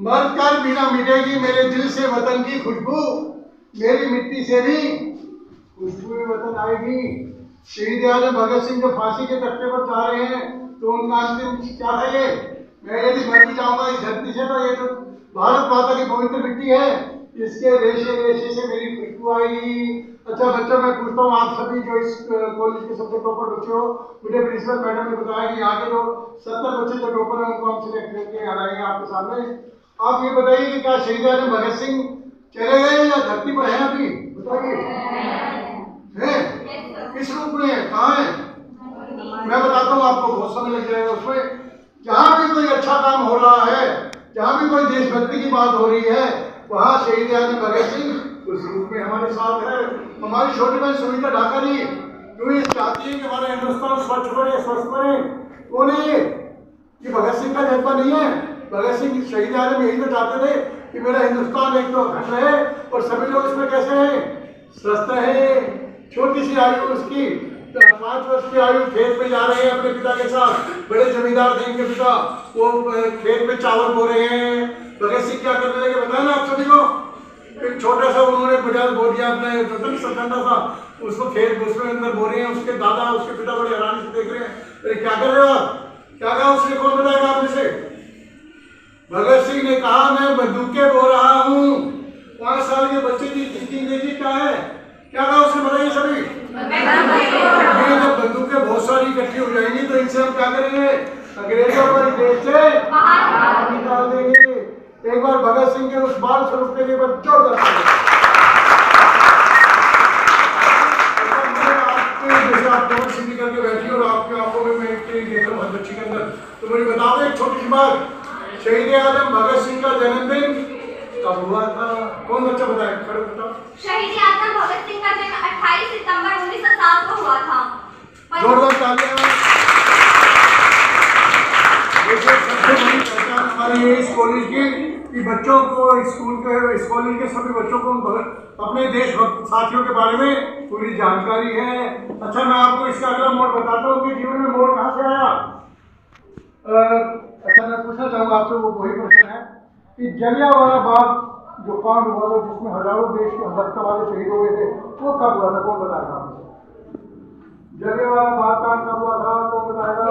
मर कर भी ना मिटेगी मेरे दिल से वतन की खुशबू, मेरी मिट्टी से भी खुशबू वतन आएगी। शहीद आजम भगत सिंह जो फांसी के तख्ते पर जा रहे हैं तो उनका अंतिम क्या है ये? मैं यदि मर भी जाऊंगा इस धरती से तो ये तो भारत माता की पवित्र मिट्टी है, इसके रेशे रेशे से मेरी खुशबू आएगी। अच्छा बच्चों, मैं पूछता हूँ आप सभी जो इस कॉलेज के सबसे टॉपर बच्चे हो, मुझे प्रिंसिपल मैडम ने बताया कि यहाँ के जो 70 बच्चे जो टॉपर हैं उनको हम सिलेक्ट करके आ रहे हैं आपके सामने। आप ये बताइए कि क्या शहीद आजम भगत सिंह चले गए या धरती पर हैं अभी? बताइए किस रूप में है, कहाँ है? मैं बताता हूँ आपको, बहुत समय लग जाएगा उसमें। जहाँ भी कोई अच्छा काम हो रहा है, जहाँ भी कोई देशभक्ति की बात हो रही है, वहाँ शहीद आजम भगत सिंह उस रूप में हमारे साथ है। हमारी छोटी बहन सुनीता ढाका जी जो ये चाहती है कि हमारा हिंदुस्तान स्वच्छ बने, स्वस्थ बने, वो नहीं है कि भगत सिंह का जज्बा नहीं है। भगत सिंह शहीद आजम यही तो चाहते थे कि मेरा हिंदुस्तान एक तो अखंड रहे और सभी लोग इसमें कैसे हैं, स्वस्थ रहे। छोटी सी आयु उसकी 5 वर्ष की आयु, खेत में जा रहे हैं अपने पिता के साथ, बड़े जमींदार थे इनके पिता, वो खेत में चावल बो रहे हैं। भगत सिंह क्या करने लगे बताया ना आप सभी को? एक छोटा सा उन्होंने बजाज बो दिया अपने ठंडा सा, उसको खेत उसमें अंदर बो रहे हैं। उसके दादा उसके पिता बड़े हैरानी से देख रहे हैं, अरे क्या कर रहे हो आप? क्या कहा उसने? कौन बताएगा आप में से? भगत सिंह ने कहा मैं बंदूकें बो रहा हूँ। 5 साल के बच्चे की अंग्रेजी क्या है? क्या कहा उसने? बताइए सभी। ये जब बंदूकें बहुत सारी इकट्ठी हो जाएंगी तो इनसे हम क्या करेंगे? अंग्रेजों को देश से बाहर निकाल देंगे। एक बार भगत सिंह के उस बाल स्वरूप के लिए जोरदार जैसे आप कमर सीधी करके बैठी और आपके आंखों में मैं देख रहा हूँ बच्ची के अंदर, तो मुझे बता दो एक छोटी सी बात, शहीद आजम भगत सिंह का जन्मदिन कब हुआ था? कौन बच्चा बताए? खड़े बताओ। शहीद आजम भगत सिंह का जन्म 28 सितंबर 1907 को हुआ था। जोरदार तालियां। सबसे बड़ी पहचान हमारी ये इस कॉलेज की कि बच्चों को स्कूल के, इस कॉलेज के सभी बच्चों को अपने देशभक्त साथियों के बारे में पूरी जानकारी है। अच्छा, मैं आपको इसका अगला मोड़ बताता हूँ कि जीवन में मोड़ कहाँ से आया। अच्छा, मैं पूछना चाहूँगा आपसे, वो वही प्रश्न है कि जलियांवाला बाग जो कांड हुआ था जिसमें हजारों देश के हमदर्द वाले शहीद हो गए थे, वो कब हुआ था? कौन बताएगा आपको? जलियांवाला बाग कांड कब हुआ था? कौन बताएगा?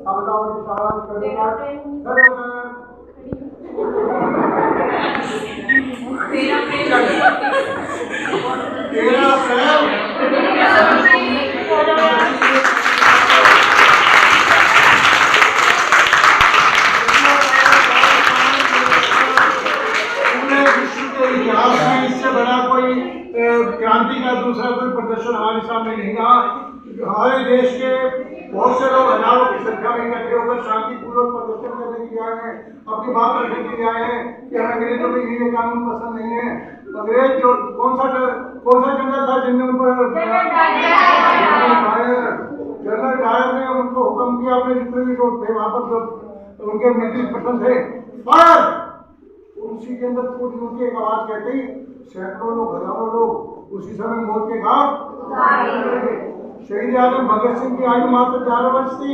आप बताओ जी, सवाल कर 13 इससे बड़ा कोई क्रांति का दूसरा कोई प्रदर्शन हमारे सामने नहीं रहा। हमारे देश के बहुत से लोग हजारों की संख्या में इकट्ठे होकर शांतिपूर्वक प्रदर्शन करने के लिए आए हैं, अपनी बात रखने के लिए आए हैं कि हमें अंग्रेजों के ये कानून पसंद नहीं है। अंग्रेज जो कौन सा जंगल था जिनने उन पर जनरल डायर ने उनको हुक्म दिया, अपने जितने भी लोग थे वहां पर उनके नेतृत्व पसंद थे, पर उसी के अंदर पूरी उनकी एक आवाज कहती, सैकड़ों लोग, हजारों लोग उसी समय मौत के घाट। शहीद आजम भगत सिंह की आयु मात्र 11 वर्ष थी।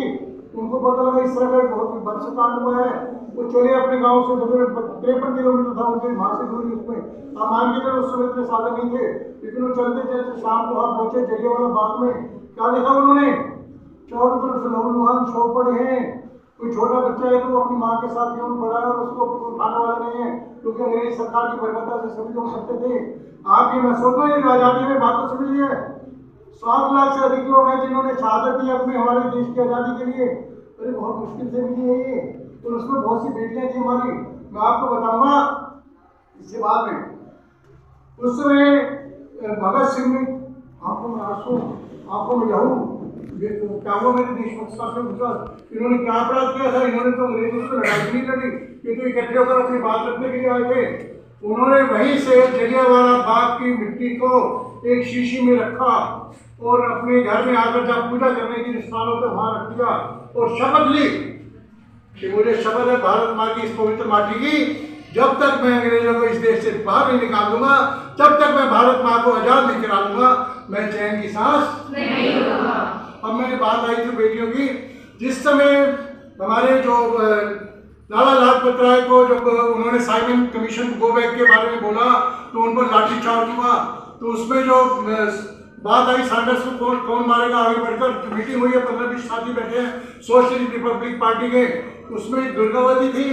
उनको पता लगा इस तरह का बहुत बदस कांड हुआ है, वो चले अपने गांव से 53 किलोमीटर था उनके वहां से दूरी, उसमें आप मान के चलो उस समय इतने साधन नहीं थे, लेकिन वो चलते चलते शाम को वहां पहुंचे जलियांवाला बाग में। क्या देखा उन्होंने? चारों तरफ से लहूलुहान शव पड़े हैं। कोई छोटा बच्चा है तो वो अपनी माँ के साथ क्यों पड़ा है और उसको उठाने वाला नहीं है, क्योंकि अंग्रेज सरकार की बर्बरता से सभी लोग करते थे। आप ये महसूस करें जो आज़ादी में बात तो समझिए, 7 लाख से अधिक लोग हैं जिन्होंने शहादत दी अपने हमारे देश की आज़ादी के लिए। अरे बहुत मुश्किल से मिली है ये, तो उसमें बहुत सी बेटियां थी हमारी, मैं आपको बताऊंगा इसके बाद में। उस समय भगत सिंह ने आंखों में आंसू, आंखों में लहू, क्या हुआ मेरे देशभक्ति में विश्वास, इन्होंने क्या अपराध किया था? इन्होंने तो अंग्रेजों से लड़ाई नहीं लड़ी, ये तो इकट्ठे होकर अपनी बात रखने के लिए आए थे। उन्होंने वहीं से जलियांवाला बाग की मिट्टी को एक शीशी में रखा और अपने घर में आकर जब पूजा करने की स्थानों पर वहां रख दिया और शपथ ली कि मुझे शपथ है भारत माँ की इस पवित्र माटी की, जब तक मैं अंग्रेजों को इस देश से बाहर नहीं निकाल दूंगा, जब तक मैं भारत माँ को आजाद नहीं करा दूंगा, मैं चैन की सांस नहीं लूंगा। अब मैंने बात आई थी बेटियों की, जिस समय हमारे जो लाला लाजपत राय को जब उन्होंने साइमन कमीशन गो बैक के बारे में बोला तो उन पर लाठीचार्ज हुआ, तो उसमें जो बात आई सैंडर्स को कौन मारेगा, आगे बढ़कर मीटिंग हुई है, 15-20 साथी बैठे हैं सोशलिस्ट रिपब्लिक पार्टी के, उसमें दुर्गावती थी,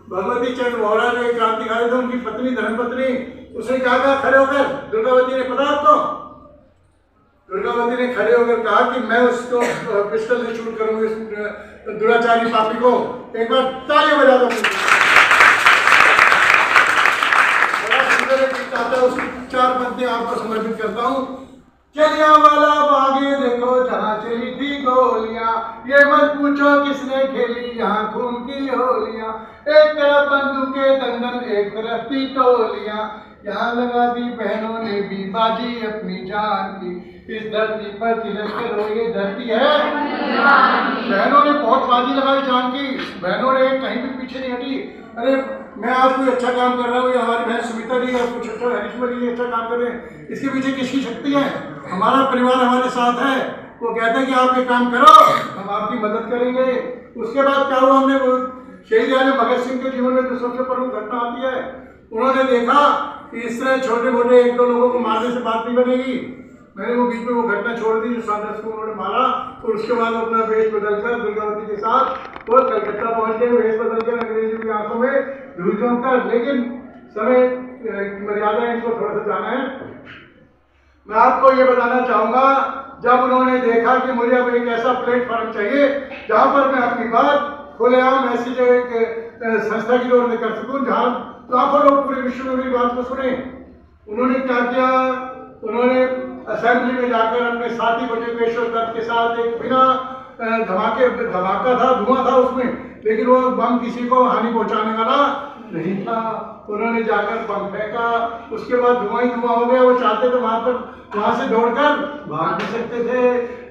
भगवती चंद्र वोहरा जो क्रांतिकारी थे, उनकी पत्नी धर्मपत्नी, उसने क्या कहा खड़े होकर, दुर्गावती ने, पता आपको, दुर्गावती ने खड़े होकर कहा कि मैं उसको पिस्टल से शूट करूंगी, इस दुराचारी पापी को। एक बार तालियां बजा दो। उसकी 4 पंक्तियां आपको समर्पित करता हूँ। जलियांवाला बागे देखो जहाँ चली थी गोलियां, ये मत पूछो किसने खेली यहाँ खून की होलियां, एक तरफ बंदूकें दंडन एक तरफ थी टोलियां, यहाँ लगा दी बहनों ने भी बाजी अपनी जान की, इस धरती पर तिलक करो ये धरती है। बहनों ने बहुत बाजी लगाई जान की, बहनों ने कहीं भी पीछे नहीं हटी। अरे मैं आज कोई अच्छा काम कर रहा हूँ, या हमारी बहन सुमिता जी या कुछ अच्छा हरीश्वर जी अच्छा काम कर रहे हैं, इसके पीछे किसकी शक्ति है? हमारा परिवार हमारे साथ है, वो कहते हैं कि आप ये काम करो, हम आपकी मदद करेंगे। उसके बाद क्या हुआ, हमने शहीद आजम भगत सिंह के जीवन में जो सबसे प्रमुख घटना आती है, उन्होंने देखा कि इस तरह छोटे मोटे 1-2 लोगों को मारने से बात नहीं बनेगी। मैंने वो बीच में वो घटना छोड़ दी जो सैंडर्स को उन्होंने मारा, और उसके बाद अपना वेश बदलकर दुर्गावती के साथ वो कलकत्ता पहुंच गए, वेश बदलकर अंग्रेजों की आंखों में धूल झोंककर। लेकिन समय मर्यादा इनको थोड़ा सा जाना है। मैं आपको ये बताना चाहूंगा, जब उन्होंने देखा कि मुझे अब एक ऐसा प्लेटफॉर्म चाहिए जहां पर मैं अपनी बात खुलेआम ऐसी जो एक संस्था की ओर से कर सकूं जहां लाखों लोग पूरे विश्व में मेरी बात को सुने, उन्होंने क्या किया, उन्होंने असेंबली में जाकर अपने साथी बटुकेश्वर दत्त के साथ एक बिना धमाका था, धुआं था उसमें, लेकिन वो बम किसी को हानि पहुंचाने वाला नहीं था, उन्होंने जाकर बम फेंका, उसके बाद धुआं ही धुआं हो गया। वो चाहते थे वहां से दौड़कर भाग भी सकते थे,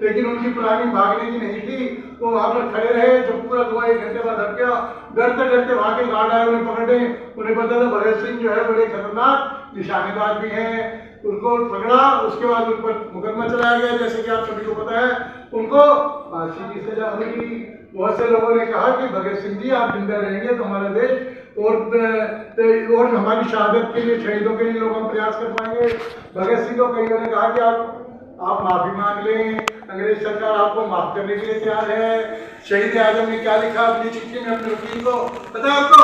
लेकिन उनकी प्लानिंग भागने की नहीं थी, वो वहां पर खड़े रहे। जब पूरा धुआं 1 घंटे बाद हट गया, डरते डरते वहां के गार्ड आए, उन्हें पकड़े, उन्हें पता था भगत सिंह जो है बड़े खतरनाक निशानेबाज भी हैं, उनको पकड़ा। उसके बाद उन पर मुकदमा चलाया गया, जैसे कि आप सभी को पता है, उनको फांसी की सजा हुई। बहुत से लोगों ने कहा कि भगत सिंह जी आप जिंदा रहेंगे तो हमारा देश और हमारी शहादत के लिए, शहीदों के लिए लोग हम प्रयास कर पाएंगे। भगत सिंह को कईयों ने कहा कि आप माफी मांग लें, अंग्रेज सरकार आपको माफ करने के लिए तैयार है। शहीद आजम ने क्या लिखा अपनी चिट्ठी में अपने वकील को, पता है आपको?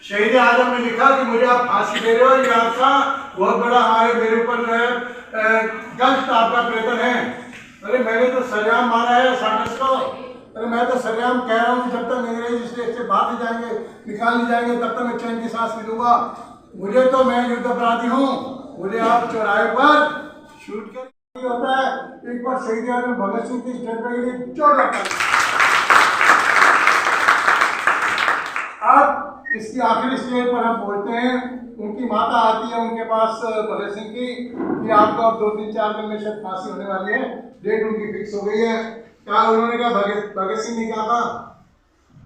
शहीद आजम ने लिखा कि मुझे आप फांसी दे रहे हो, ये आपका बहुत बड़ा हमारे मेरे ऊपर जो है गलत आपका प्रेतन है। अरे मैंने तो सरेआम मारा है सैंडर्स को, अरे मैं तो सरेआम कह रहा हूँ कि जब तक अंग्रेज इस देश से बाहर नहीं जाएंगे, निकाल नहीं जाएंगे, तब तक मैं चैन की सांस नहीं लूंगा। मुझे तो, मैं युद्ध अपराधी हूँ, मुझे आप चौराहे पर शूट कर होता है। एक बार शहीद आजम भगत सिंह की स्टेट के लिए जोर लगता है। अब इसकी आखिरी स्टेज पर हम पहुंचते हैं। उनकी माता आती है उनके पास भगत सिंह की कि आपको अब 2-3-4 दिन में शायद फांसी होने वाली है, डेट उनकी फिक्स हो गई है। क्या उन्होंने कहा, भगत सिंह ने कहा था,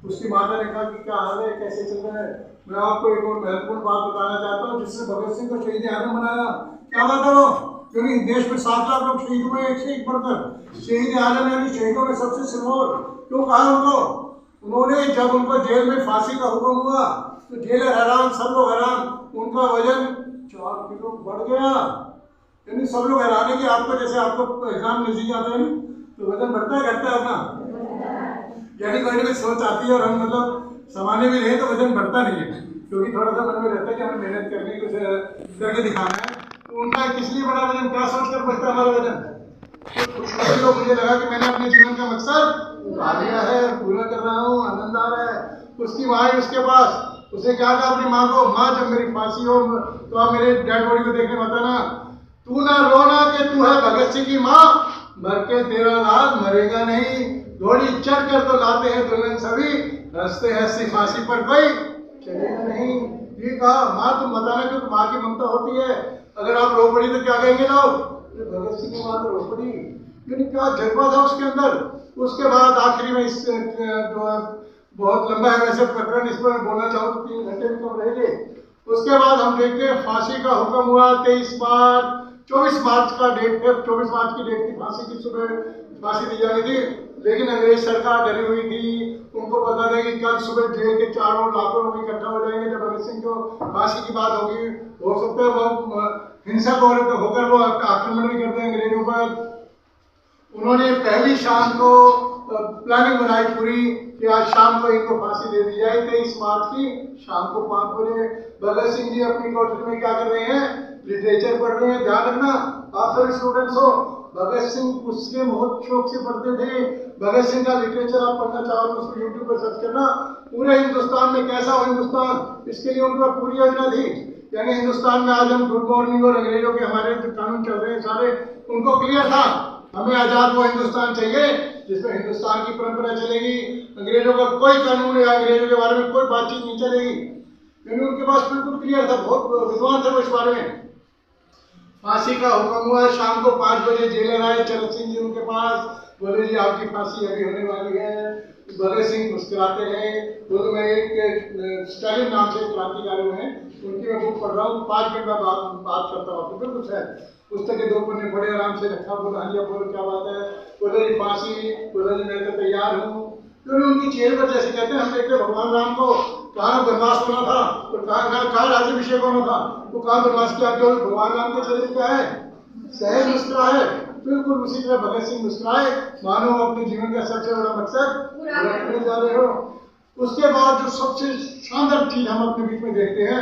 उसकी माता ने कहा कि क्या हाल है, कैसे चल रहा है। मैं आपको एक और महत्वपूर्ण बात बताना चाहता हूँ जिससे भगत सिंह को शहीद आजम बनाया। क्या बात है वो, क्योंकि देश में 7 लाख लोग शहीद हुए, एक से एक बढ़कर। शहीद आजम यानी शहीदों में सबसे सिरमौर क्यों कहा उनको? उन्होंने जब उनको जेल में फांसी का हुक्म हुआ तो जेलर हैरान, सब लोग हैरान, उनका वजन 4 किलो बढ़ गया। यानी सब लोग हैरान है कि आपको, जैसे आपको एग्जाम नजदीक आता है तो वजन बढ़ता है घटता है अपना, यानी कोई भी सोच आती है और हम मतलब सामान्य भी रहे तो वजन बढ़ता नहीं है, क्योंकि थोड़ा सा मन में रहता है कि हमें मेहनत करने की, कुछ करके दिखाना है। तो उनका किस लिए बड़ा वजन, क्या सोच कर बढ़ता है हमारा वजन? तो मुझे लगा कि मैंने अपने जीवन का मकसद पा लिया है, पूरा कर रहा हूँ, आनंद आ रहा है। उसकी माँ उसके पास, उसे क्या कहा अपनी माँ को, माँ जब मेरी फांसी हो तो आप मेरे डेड बॉडी को देखने मत आना, तू ना रोना कि तू है भगत सिंह की माँ, मर के तेरा लाल मरेगा नहीं, घोड़ी चढ़ कर तो लाते हैं दुल्हन सभी, हंसते हंसते फांसी पर कोई चलेगा नहीं। ये कहा, माँ तुम बताना कि तुम माँ की ममता होती है, अगर आप रो पड़ी तो क्या कहेंगे लोग, भगत सिंह की माँ तो रो पड़ी, यानी क्या जज्बा था उसके अंदर। उसके बाद आखिरी में इस जो बहुत लंबा है वैसे प्रकरण, इस पर बोलना चाहूँ तो 3 घंटे भी कम रहेंगे। उसके बाद हम देखते हैं फांसी का हुक्म हुआ 24 मार्च का डेट है, 24 मार्च की डेट थी फांसी की, सुबह फांसी दी जानी थी। लेकिन अंग्रेज सरकार डरी हुई थी। उनको पता था कि कल सुबह जेल के चारों लाखों लोग इकट्ठा हो जाएंगे जब भगत सिंह को फांसी की बात होगी। हो सकता है वो हिंसक होकर वो आक्रमण भी करते हैं अंग्रेजों पर। उन्होंने पहली शाम को प्लानिंग बनाई पूरी कि आज शाम को इनको फांसी दे दी जाए। 23 मार्च की शाम को 5 बजे भगत सिंह जी अपनी कोठरी में क्या कर रहे हैं, लिटरेचर पढ़ रहे हैं। ध्यान रखना आप सभी स्टूडेंट्स हो, भगत सिंह उसके बहुत शौक से पढ़ते थे। भगत सिंह का लिटरेचर आप पढ़ना चाहो तो उसको यूट्यूब पर सर्च करना। पूरे हिंदुस्तान में कैसा हो हिंदुस्तान, इसके लिए उनके पास पूरी योजना थी। यानी हिंदुस्तान में आज हम गुड मॉर्निंग और अंग्रेजों के हमारे जो कानून चल रहे हैं सारे उनको क्लियर था। हमें आजाद वो हिंदुस्तान चाहिए जिसमें हिंदुस्तान की परंपरा चलेगी, अंग्रेजों का कोई कानून या अंग्रेजों के बारे में कोई बातचीत नहीं चलेगी। यानी उनके पास बिल्कुल क्लियर था, बहुत विद्वान थे वो इस बारे में। फांसी का हुक्म हुआ, शाम को 5 बजे जेलर आए चरण सिंह जी उनके पास, बोले जी आपकी फांसी अभी होने वाली है। भगत सिंह मुस्कुराते रहे, बोले मैं एक स्टालिन नाम से क्रांतिकारी हैं उनकी मैं बुक पढ़ रहा हूँ, 5 मिनट में बात करता हूँ। तो बिल्कुल है पुस्तक के 2 पन्ने पढ़े, आराम से रखा, बोला हाँ जी बोलो क्या बात है, बोले जी फांसी, बोला जी मैं तो तैयार हूँ। तो उनकी चेहरे पर जैसे कहते हैं हम देखते भगवान राम को कहाँ वनवास होना था और कहाँ राज्याभिषेक होना था, वो कहाँ वनवास किया, जो भगवान राम के चरित्र क्या है, सहज मुस्कुराए। बिल्कुल उसी तरह भगत सिंह मुस्कुराए, मानो अपने जीवन का सबसे बड़ा मकसद पूरा करने जा रहे हो। उसके बाद जो सबसे शानदार चीज हम अपने बीच में देखते हैं,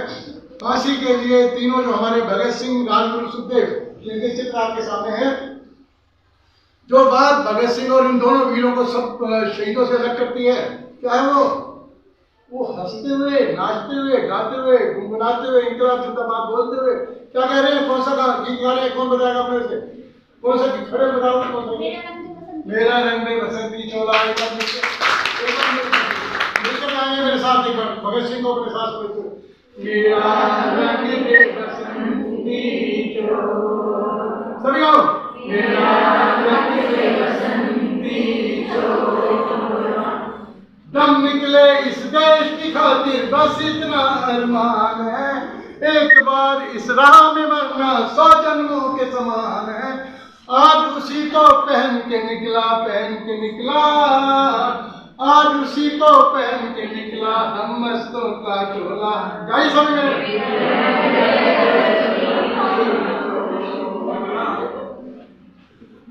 फांसी के लिए तीनों जो हमारे भगत सिंह, राजगुरु सुखदेव, जिनके चित्र आपके सामने हैं, जो बात भगत सिंह और इन दोनों वीरों को सब शहीदों से अलग करती है क्या है वो हंसते हुए, नाचते हुए, गाते हुए, गुनगुनाते हुए, इंकलाब जिंदाबाद बोलते हुए क्या कह रहे हैं, कौन सा गीत गा रहे हैं, कौन बताएगा अपने से, कौन सा गीत, खड़े बताओ कौन सा, मेरा रंग में बसंती चोला, मिलकर आएंगे मेरे साथ एक बार, भगत सिंह को अपने साथ बोलते हुए, मेरा रंग में बसंती चोला, सभी गाओ, मेरा रंग में बसंती चोला, दम निकले इस देश की खातिर बस इतना अरमान है, एक बार इस राह में मरना 100 जन्मों के समान है, आज उसी को पहन के निकला, आज उसी को पहन के निकला हम मस्तों का चोला। गाइस समझ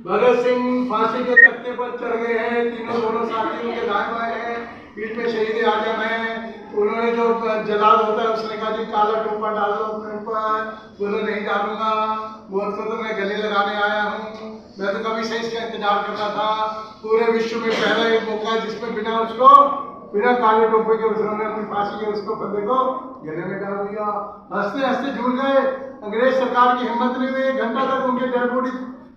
भगत सिंह फांसी के तख्ते पर चढ़ गए हैं, तीनों दोनों साथी उनके दाएं बाएं हैं, बीच में शहीद आजम है। उन्होंने जो जलाल होता है उसने कहा जी काला टोपा डाल दो अपने ऊपर, बोले नहीं डालूंगा, बहुत को तो मैं गले लगाने आया हूँ, मैं तो कभी से इसका इंतजार करता था, पूरे विश्व में पहला एक मौका जिसमें बिना काले टोपे के उन्होंने अपनी फांसी के उसको बंदे को गले में डाल दिया। हंसते हंसते झूल गए, अंग्रेज सरकार की हिम्मत नहीं हुई, 1 घंटा तक उनके डेड बॉडी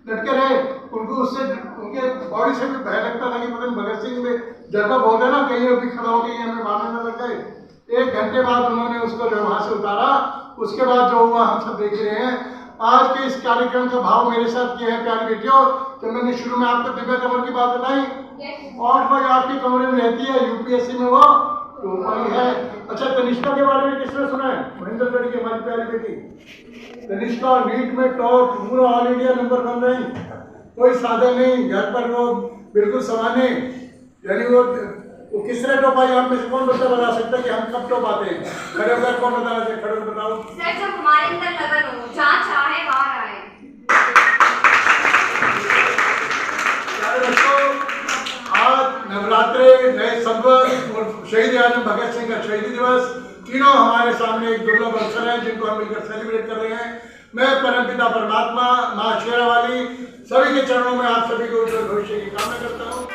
लटके रहे, उनको उससे उनके बॉडी से भी भय लगता था कि पता नहीं भगत सिंह में जगह बहुत है ना, कहीं भी खड़ा हो गई हमें मारने न लग गए। 1 घंटे बाद उन्होंने उसको जो वहां से उतारा, उसके बाद जो हुआ हम सब देख रहे हैं। आज के इस कार्यक्रम का भाव मेरे साथ किया है प्यारी बेटियों, जब मैंने शुरू में आपको दिव्या कमर की बात बताई, 8 बाई 8 की कमरे में रहती है, यूपीएससी में वो टॉपर है। अच्छा तनिष्का के बारे में किसने सुना है, महेंद्रगढ़ की हमारी प्यारी बेटी तनिष्का नीट में टॉप, पूरा ऑल इंडिया नंबर 1 रही, कोई साधन नहीं, घर पर वो बिल्कुल समाने, यानी वो किस तरह टॉप आई, आप में से कौन बता सकता है कि हम कब टॉप आते हैं, खड़े होकर कौन बता रहे, खड़े होकर बताओ सर, जब हमारे अंदर लगन हो, जहाँ चाहे बाहर आए। आज नवरात्रे, नए संवत और शहीद आजम भगत सिंह का शहीदी दिवस, तीनों हमारे सामने एक दुर्लभ अवसर है जिनको हम मिलकर सेलिब्रेट कर रहे हैं। मैं परमपिता परमात्मा, माँ शेरावाली, सभी के चरणों में आप सभी को उज्जवल भविष्य की कामना करता हूँ।